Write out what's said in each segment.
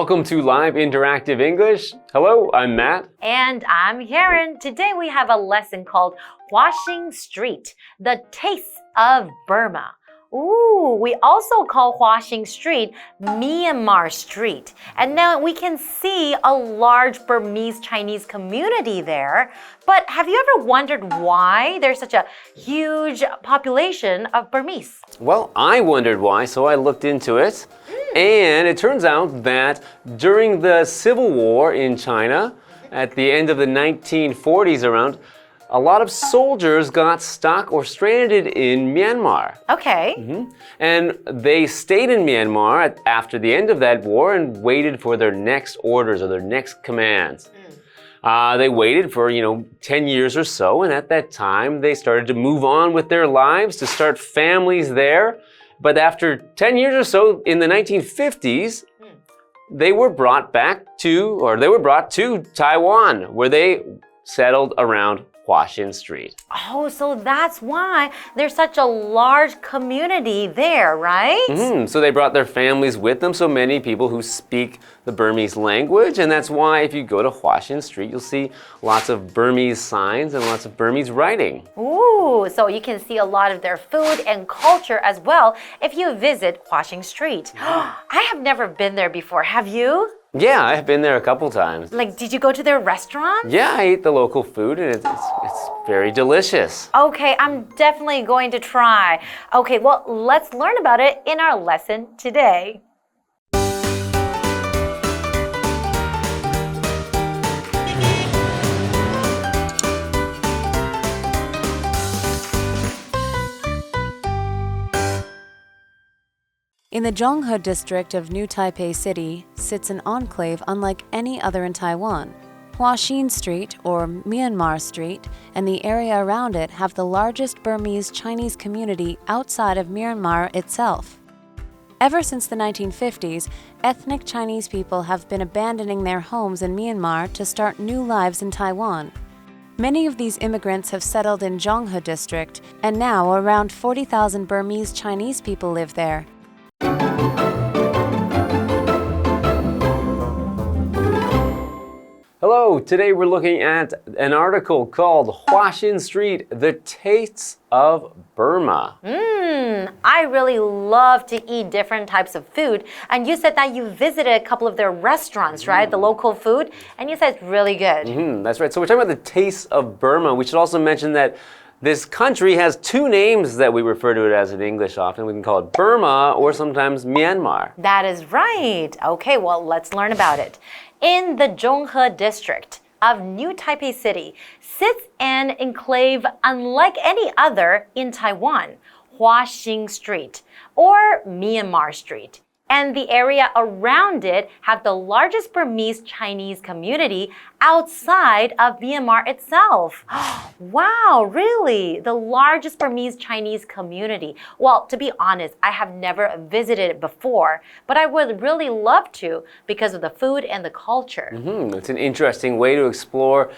Welcome to Live Interactive English. Hello, I'm Matt. And I'm Karen. Today we have a lesson called Huaxin Street, the Tastes of Burma. Ooh, we also call Huaxin Street Myanmar Street. And now we can see a large Burmese Chinese community there. But have you ever wondered why there's such a huge population of Burmese? Well, I wondered why, so I looked into it. And it turns out that during the Civil War in China, at the end of the 1940s around, a lot of soldiers got stuck or stranded in Myanmar. Okay. And they stayed in Myanmar after the end of that war and waited for their next orders or their next commands. They waited for, 10 years or so, and at that time, they started to move on with their lives, to start families there. But after 10 years or so, in the 1950s, they were brought to Taiwan, where they settled around Huaxin Street. Oh, so that's why there's such a large community there, right? So they brought their families with them, so many people who speak the Burmese language, and that's why if you go to Huaxin Street, you'll see lots of Burmese signs and lots of Burmese writing. Ooh, so you can see a lot of their food and culture as well if you visit Huaxin Street. I have never been there before, have you? Yeah, I've been there a couple times. Like, did you go to their restaurant? Yeah, I ate the local food and it's very delicious. Okay, I'm definitely going to try. Okay, well, let's learn about it in our lesson today. In the Zhonghe district of New Taipei City sits an enclave unlike any other in Taiwan. Huaxin Street, or Myanmar Street, and the area around it have the largest Burmese Chinese community outside of Myanmar itself. Ever since the 1950s, ethnic Chinese people have been abandoning their homes in Myanmar to start new lives in Taiwan. Many of these immigrants have settled in Zhonghe district, and now around 40,000 Burmese Chinese people live there. Hello, today we're looking at an article called Huaxin Street, the Tastes of Burma. I really love to eat different types of food. And you said that you visited a couple of their restaurants, right? The local food. And you said it's really good. That's right. So we're talking about the Tastes of Burma. We should also mention that this country has two names that we refer to it as in English often. We can call it Burma or sometimes Myanmar. That is right. Okay, well, let's learn about it. In the Zhonghe district of New Taipei City sits an enclave unlike any other in Taiwan, Huaxin Street or Myanmar Street. And the area around it have the largest Burmese Chinese community outside of Myanmar itself. Wow, really? The largest Burmese Chinese community. Well, to be honest, I have never visited it before, but I would really love to because of the food and the culture. It's an interesting way to explore,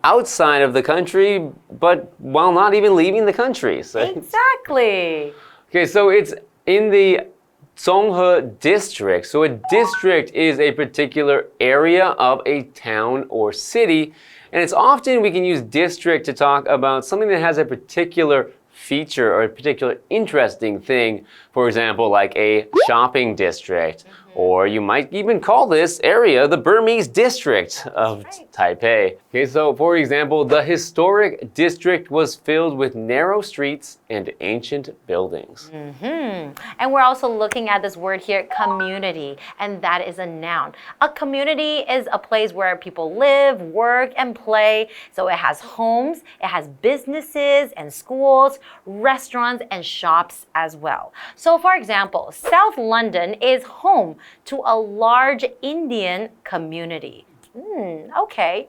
outside of the country, but while not even leaving the country. So. Exactly. Okay, so it's in the Zhonghe district. So a district is a particular area of a town or city, and it's often we can use district to talk about something that has a particular feature or a particular interesting thing. For example, like a shopping district, or you might even call this area the Burmese district of Taipei. Okay, so for example, the historic district was filled with narrow streets and ancient buildings. And we're also looking at this word here, community, and that is a noun. A community is a place where people live, work, and play. So it has homes, it has businesses and schools, restaurants, and shops as well. So for example, South London is home to a large Indian community. Okay.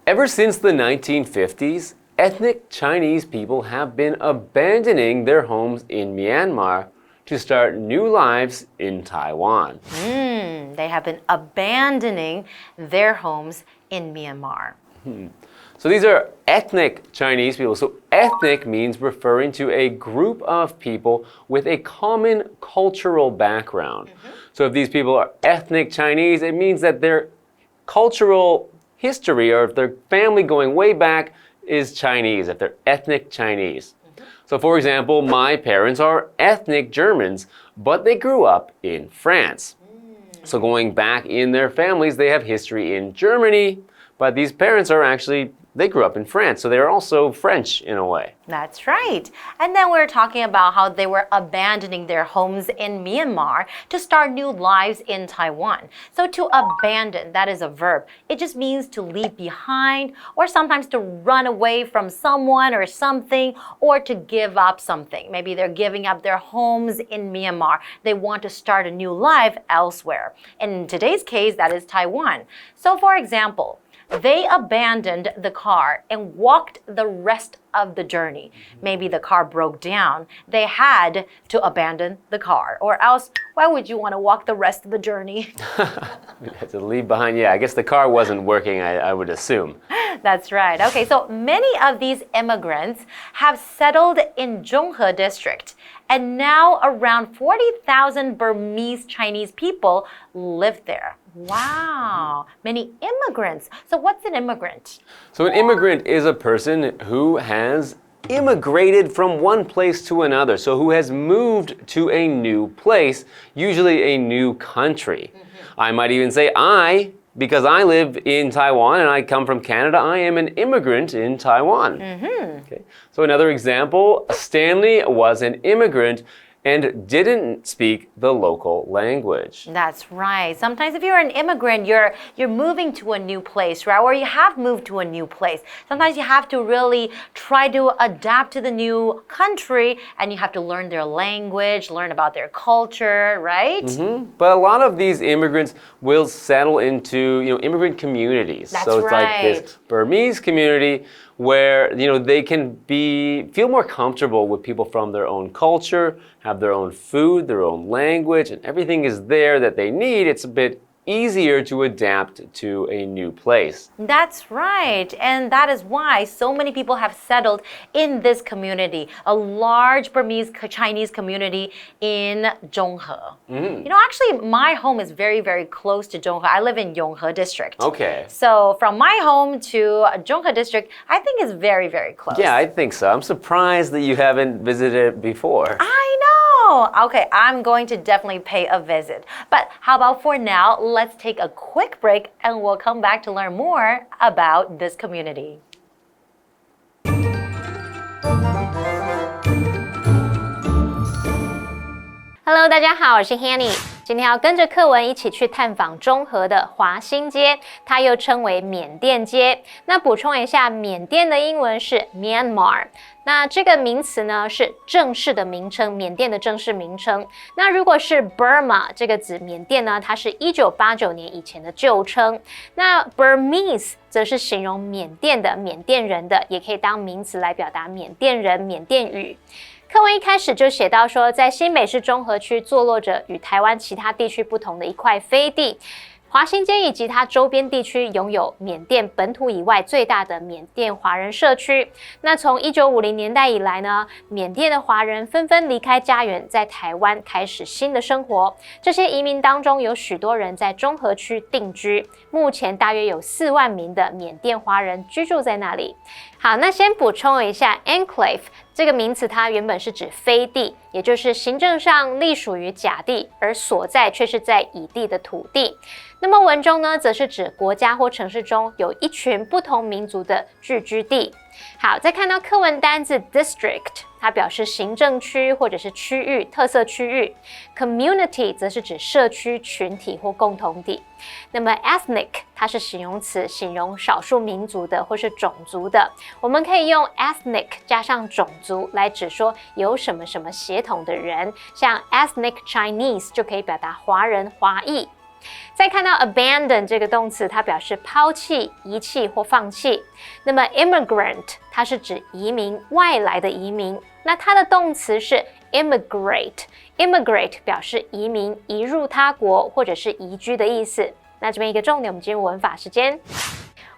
Ever since the 1950s, ethnic Chinese people have been abandoning their homes in Myanmar to start new lives in Taiwan. They have been abandoning their homes in Myanmar. So these are ethnic Chinese people. So ethnic means referring to a group of people with a common cultural background. So if these people are ethnic Chinese, it means that their cultural history or if their family going way back is Chinese, if they're ethnic Chinese. So for example, my parents are ethnic Germans, but they grew up in France. So going back in their families, they have history in Germany, but these parents are actually, they grew up in France, so they're also French in a way. That's right. And then we're talking about how they were abandoning their homes in Myanmar to start new lives in Taiwan. So to abandon, that is a verb. It just means to leave behind or sometimes to run away from someone or something or to give up something. Maybe they're giving up their homes in Myanmar. They want to start a new life elsewhere. In today's case, that is Taiwan. So for example, they abandoned the car and walked the rest of the journey. Maybe the car broke down. They had to abandon the car. Or else, why would you want to walk the rest of the journey? You had to leave behind, yeah, I guess the car wasn't working, I would assume. That's right. Okay, so many of these immigrants have settled in Zhonghe district. And now around 40,000 Burmese Chinese people live there. Wow, many immigrants. So what's an immigrant? So an immigrant is a person who has immigrated from one place to another. So who has moved to a new place, usually a new country. I might even say because I live in Taiwan and I come from Canada, I am an immigrant in Taiwan. Okay. So another example, Stanley was an immigrant and didn't speak the local language. That's right. Sometimes if you're an immigrant, you're moving to a new place, right? Or you have moved to a new place. Sometimes you have to really try to adapt to the new country and you have to learn their language, learn about their culture, right? But a lot of these immigrants will settle into, immigrant communities. That's so it's right. like this Burmese community where, they can feel more comfortable with people from their own culture, have their own food, their own language, and everything is there that they need. It's a bit easier to adapt to a new place. That's right. And that is why so many people have settled in this community, a large Burmese Chinese community in Zhonghe. Actually, my home is very, very close to Zhonghe. I live in Yonghe district. Okay. So from my home to Zhonghe district, I think is very, very close. Yeah, I think so. I'm surprised that you haven't visited it before. I know. Okay, I'm going to definitely pay a visit. But how about for now, let's take a quick break and we'll come back to learn more about this community. Hello， 大家好，我是 Hanny。今天要跟着课文一起去探访中和的华新街，它又称为缅甸街。那补充一下，缅甸的英文是 Myanmar。那这个名词呢是正式的名称，缅甸的正式名称。那如果是 Burma 这个字，缅甸呢，它是1989年以前的旧称。那 Burmese 则是形容缅甸的缅甸人的，也可以当名词来表达缅甸人、缅甸语。课文一开始就写到说，在新北市中和区坐落着与台湾其他地区不同的一块飞地。华新街以及它周边地区拥有缅甸本土以外最大的缅甸华人社区。那从1950年代以来呢，缅甸的华人纷纷离开家园，在台湾开始新的生活。这些移民当中有许多人在中和区定居，目前大约有4万名的缅甸华人居住在那里。好，那先补充一下 enclave 这个名词，它原本是指飞地，也就是行政上隶属于甲地，而所在却是在乙地的土地。那么文中呢，则是指国家或城市中有一群不同民族的聚居地。好，再看到课文单字 district， 它表示行政区或者是区域、特色区域。community 则是指社区、群体或共同体。那么 ethnic 它是形容词，形容少数民族的或是种族的。我们可以用 ethnic 加上种族来指说有什么什么血统的人，像 ethnic Chinese 就可以表达华人、华裔。再看到 abandon 这个动词，它表示抛弃、遗弃或放弃。那么 immigrant 它是指移民、外来的移民。那它的动词是 immigrate 表示移民、移入他国或者是移居的意思。那这边一个重点，我们进入文法时间。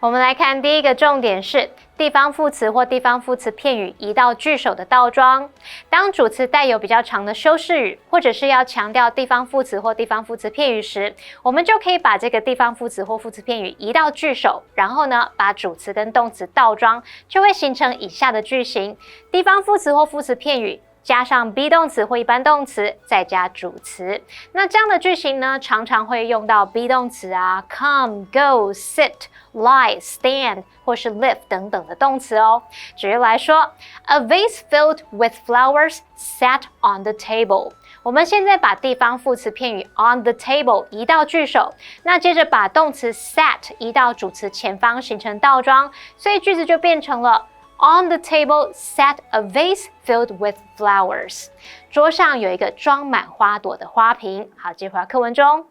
我们来看第一个重点是地方副词或地方副词片语移到句首的倒装。当主词带有比较长的修饰语，或者是要强调地方副词或地方副词片语时，我们就可以把这个地方副词或副词片语移到句首，然后呢，把主词跟动词倒装，就会形成以下的句型：地方副词或副词片语加上 be 动词或一般动词，再加主词。那这样的句型呢，常常会用到 be 动词啊 come, go, sit,lie, stand 或是 live 等等的动词哦。举例来说 ，A vase filled with flowers sat on the table。我们现在把地方副词片语 on the table 移到句首，那接着把动词 sat 移到主词前方，形成倒装，所以句子就变成了 On the table sat a vase filled with flowers。桌上有一个装满花朵的花瓶。好，接回到课文中。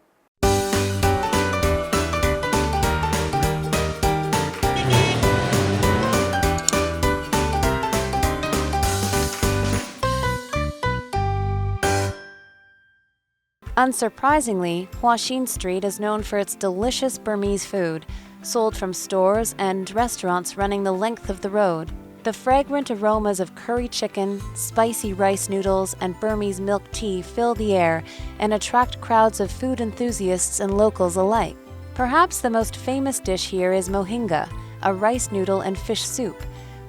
Unsurprisingly, Huaxin Street is known for its delicious Burmese food, sold from stores and restaurants running the length of the road. The fragrant aromas of curry chicken, spicy rice noodles, and Burmese milk tea fill the air and attract crowds of food enthusiasts and locals alike. Perhaps the most famous dish here is mohinga, a rice noodle and fish soup,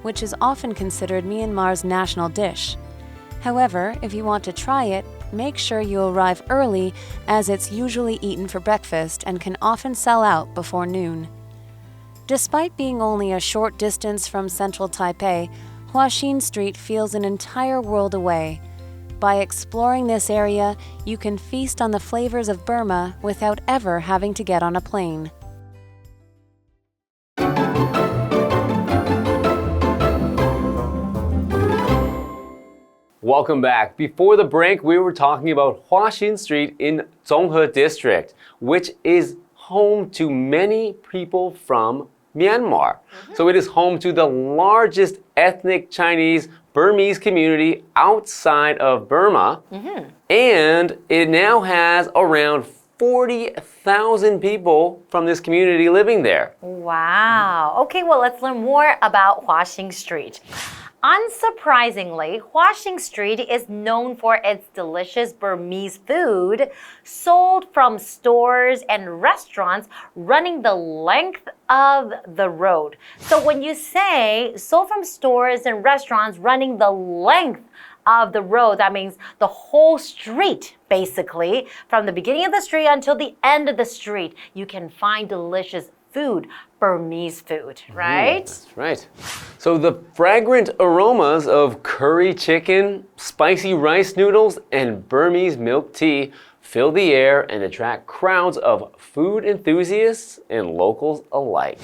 which is often considered Myanmar's national dish. However, if you want to try it, make sure you arrive early as it's usually eaten for breakfast and can often sell out before noon. Despite being only a short distance from central Taipei, Huaxin Street feels an entire world away. By exploring this area, you can feast on the flavors of Burma without ever having to get on a plane. Welcome back. Before the break, we were talking about Huaxin Street in Zhonghe District, which is home to many people from Myanmar. So it is home to the largest ethnic Chinese Burmese community outside of Burma. And it now has around 40,000 people from this community living there. Wow. Okay, well, let's learn more about Huaxin Street. Unsurprisingly, Huaxin Street is known for its delicious Burmese food sold from stores and restaurants running the length of the road. So when you say sold from stores and restaurants running the length of the road, that means the whole street, basically, from the beginning of the street until the end of the street, you can find delicious food, Burmese food, right? That's right. So the fragrant aromas of curry chicken, spicy rice noodles, and Burmese milk tea fill the air and attract crowds of food enthusiasts and locals alike.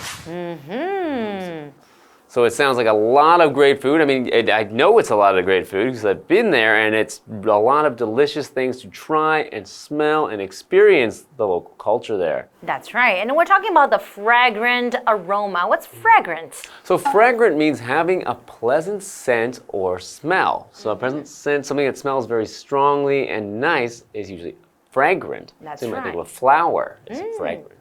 So it sounds like a lot of great food. I mean, I know it's a lot of great food because I've been there, and it's a lot of delicious things to try and smell and experience the local culture there. That's right. And we're talking about the fragrant aroma. What's fragrant? So fragrant means having a pleasant scent or smell. So a pleasant scent, something that smells very strongly and nice, is usually fragrant. That's so you might think right. of a flower as fragrant.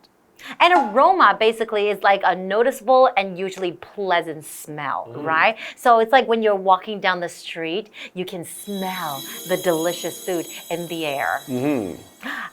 And aroma basically is like a noticeable and usually pleasant smell, right? So it's like when you're walking down the street, you can smell the delicious food in the air.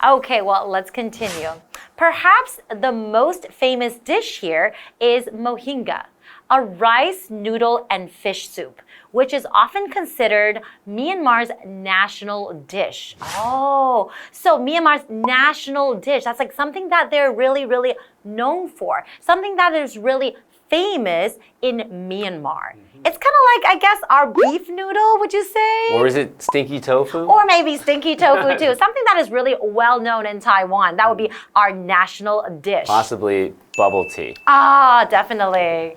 Okay, well, let's continue. Perhaps the most famous dish here is mohinga, a rice, noodle, and fish soup, which is often considered Myanmar's national dish. Oh, so Myanmar's national dish, that's like something that they're really, really known for, something that is really famous in Myanmar. It's kind of like, I guess, our beef noodle, would you say? Or is it stinky tofu? Or maybe stinky tofu too. Something that is really well known in Taiwan. That would be our national dish. Possibly bubble tea. Ah, definitely.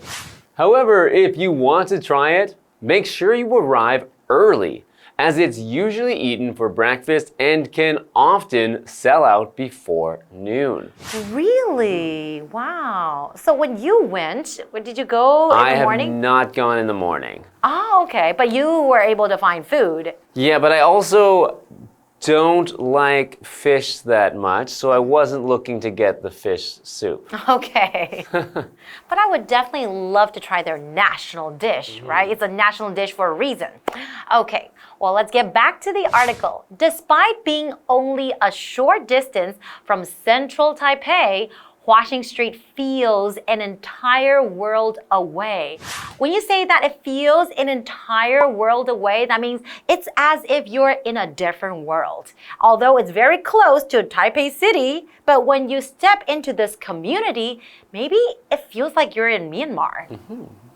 However, if you want to try it, make sure you arrive early, as it's usually eaten for breakfast and can often sell out before noon. Really? Wow. So when you went, did you go in the morning? I have not gone in the morning. Oh, okay. But you were able to find food. Yeah, but I also don't like fish that much, so I wasn't looking to get the fish soup. Okay. But I would definitely love to try their national dish, right? It's a national dish for a reason. Okay, well, let's get back to the article. Despite being only a short distance from central Taipei, Huaxin Street feels an entire world away. When you say that it feels an entire world away, that means it's as if you're in a different world. Although it's very close to Taipei City, but when you step into this community, maybe it feels like you're in Myanmar.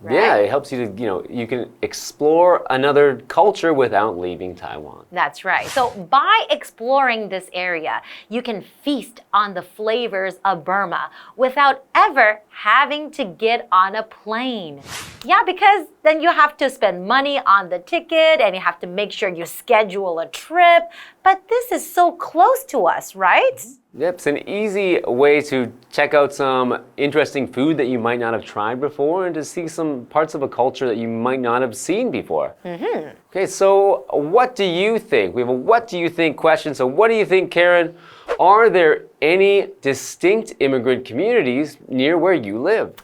Right? Yeah, it helps you to, you can explore another culture without leaving Taiwan. That's right. So by exploring this area, you can feast on the flavors of Burma without ever having to get on a plane. Yeah, because then you have to spend money on the ticket and you have to make sure you schedule a trip. But this is so close to us, right? Yep, it's an easy way to check out some interesting food that you might not have tried before and to see some parts of a culture that you might not have seen before. Okay, so what do you think? We have a what do you think question. So what do you think, Karen? Are there any distinct immigrant communities near where you live?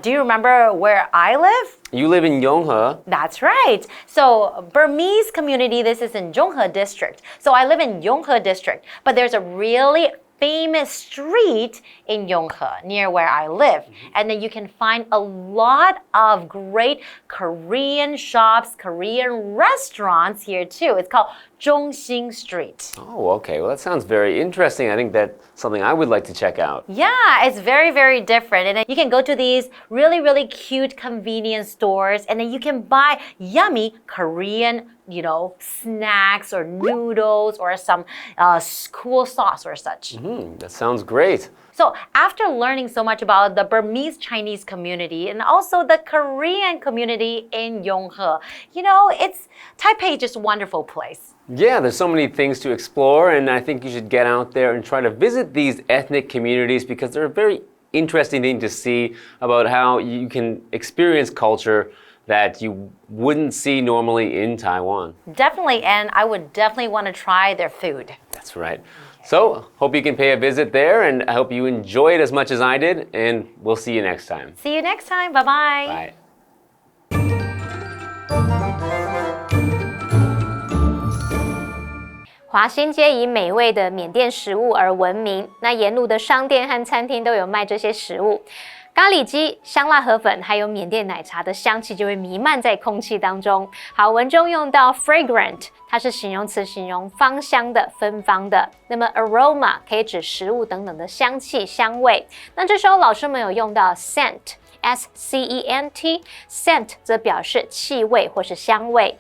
Do you remember where I live? You live in Yonghe. That's right. So Burmese community, this is in Zhonghe district. So I live in Yonghe district, but there's a really famous street in Yonghe near where I live. And then you can find a lot of great Korean shops, Korean restaurants here too. It's called Huaxin Street. Oh, okay. Well, that sounds very interesting. I think that's something I would like to check out. Yeah, it's very, very different. And then you can go to these really, really cute convenience stores and then you can buy yummy Korean snacks or noodles or some cool sauce or such. That sounds great. So after learning so much about the Burmese Chinese community and also the Korean community in Yonghe, it's Taipei, just a wonderful place. Yeah, there's so many things to explore, and I think you should get out there and try to visit these ethnic communities because they're a very interesting thing to see about how you can experience culture that you wouldn't see normally in Taiwan. Definitely, and I would definitely want to try their food. That's right. So, hope you can pay a visit there, and I hope you enjoy it as much as I did, and we'll see you next time. See you next time. Bye-bye. Bye. 华新街以美味的缅甸食物而闻名，那沿路的商店和餐厅都有卖这些食物。咖喱鸡、香辣河粉，还有缅甸奶茶的香气就会弥漫在空气当中。好，文中用到 fragrant， 它是形容词，形容芳香的、芬芳的。那么 aroma 可以指食物等等的香气、香味。那这时候老师们有用到 scent。scent 则表示气味或是香味。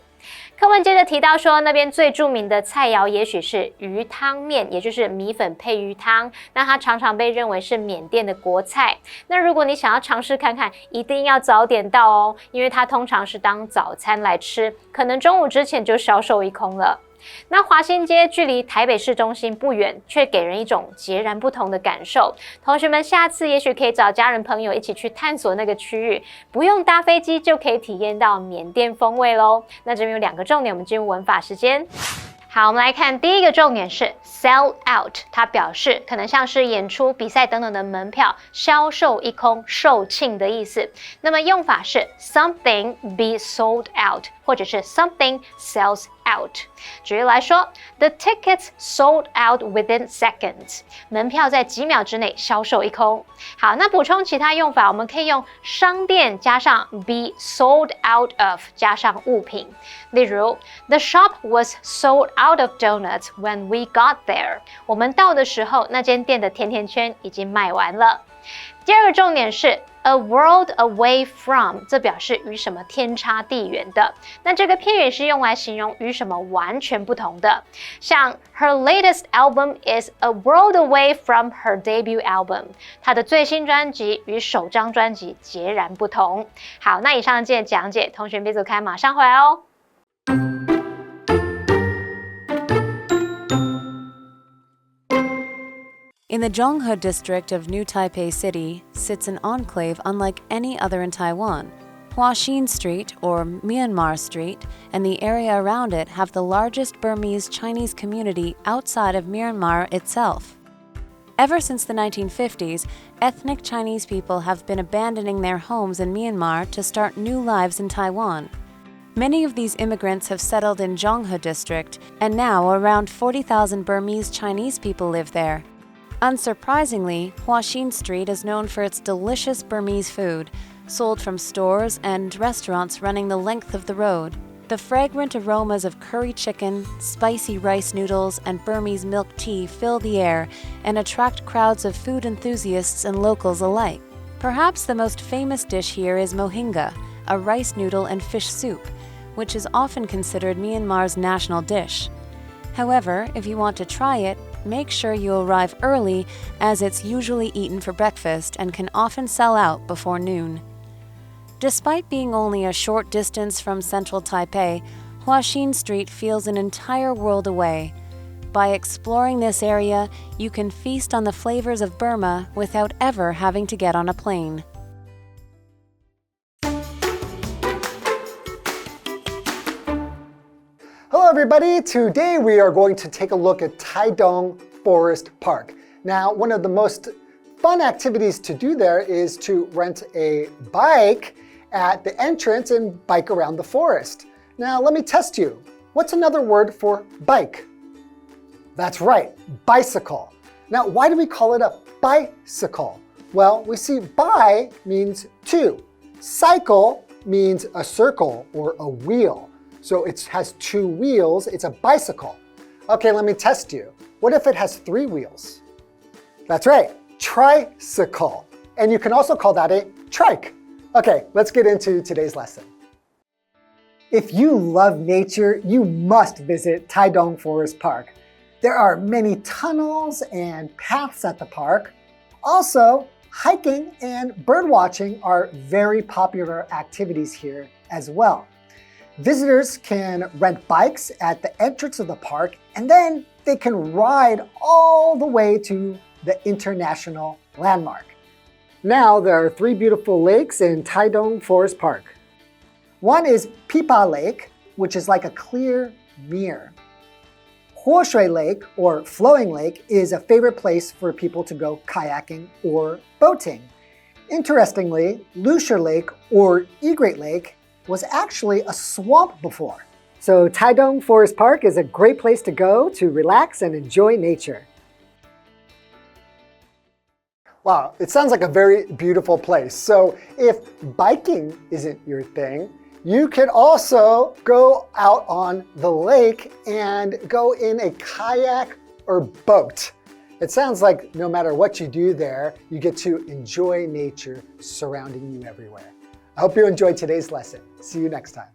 课文接着提到说，那边最著名的菜肴也许是鱼汤面，也就是米粉配鱼汤。那它常常被认为是缅甸的国菜。那如果你想要尝试看看，一定要早点到哦，因为它通常是当早餐来吃，可能中午之前就销售一空了。那华新街距离台北市中心不远，却给人一种截然不同的感受。同学们下次也许可以找家人朋友一起去探索那个区域，不用搭飞机就可以体验到缅甸风味咯。那这边有2个重点，我们进入文法时间。好，我们来看第一个重点是 sell out， 它表示可能像是演出、比赛等等的门票销售一空、售罄的意思。那么用法是 something be sold out， 或者是 something sells out。举例来说 ，The tickets sold out within seconds， 门票在几秒之内销售一空。好，那补充其他用法，我们可以用商店加上 be sold out of 加上物品。例如 ，The shop was sold out of donuts when we got there。我们到的时候，那间店的甜甜圈已经卖完了。第二个重点是 a world away from， 这表示与什么天差地远的。那这个片语是用来形容与什么完全不同的。像 Her latest album is a world away from her debut album。她的最新专辑与首张专辑截然不同。好，那以上的讲解，同学别走开，马上回来哦。In the Zhonghe district of New Taipei City sits an enclave unlike any other in Taiwan, Huaxin Street, or Myanmar Street, and the area around it have the largest Burmese Chinese community outside of Myanmar itself. Ever since the 1950s, ethnic Chinese people have been abandoning their homes in Myanmar to start new lives in Taiwan. Many of these immigrants have settled in Zhonghe district, and now around 40,000 Burmese Chinese people live there. Unsurprisingly, Huaxin Street is known for its delicious Burmese food, sold from stores and restaurants running the length of the road. The fragrant aromas of curry chicken, spicy rice noodles, and Burmese milk tea fill the air and attract crowds of food enthusiasts and locals alike. Perhaps the most famous dish here is mohinga, a rice noodle and fish soup, which is often considered Myanmar's national dish. However, if you want to try it, make sure you arrive early, as it's usually eaten for breakfast and can often sell out before noon. Despite being only a short distance from central Taipei, Huaxin Street feels an entire world away. By exploring this area, you can feast on the flavors of Burma without ever having to get on a plane. Hello everybody, today we are going to take a look at Taitung Forest Park. Now, one of the most fun activities to do there is to rent a bike at the entrance and bike around the forest. Now, let me test you. What's another word for bike? That's right, bicycle. Now, why do we call it a bicycle? Well, we see bi means two. Cycle means a circle or a wheel. So it has two wheels, it's a bicycle. Okay, let me test you. What if it has three wheels? That's right, tricycle. And you can also call that a trike. Okay, let's get into today's lesson. If you love nature, you must visit Taitung Forest Park. There are many tunnels and paths at the park. Also, hiking and birdwatching are very popular activities here as well. Visitors can rent bikes at the entrance of the park, and then they can ride all the way to the international landmark. Now, there are three beautiful lakes in Taitung Forest Park. One is Pipa Lake, which is like a clear mirror. Huaxin Lake, or Flowing Lake, is a favorite place for people to go kayaking or boating. Interestingly, Lusher Lake, or Egret Lake, was actually a swamp before. So Taitung Forest Park is a great place to go to relax and enjoy nature. Wow, it sounds like a very beautiful place. So if biking isn't your thing, you could also go out on the lake and go in a kayak or boat. It sounds like no matter what you do there, you get to enjoy nature surrounding you everywhere. I hope you enjoyed today's lesson. See you next time.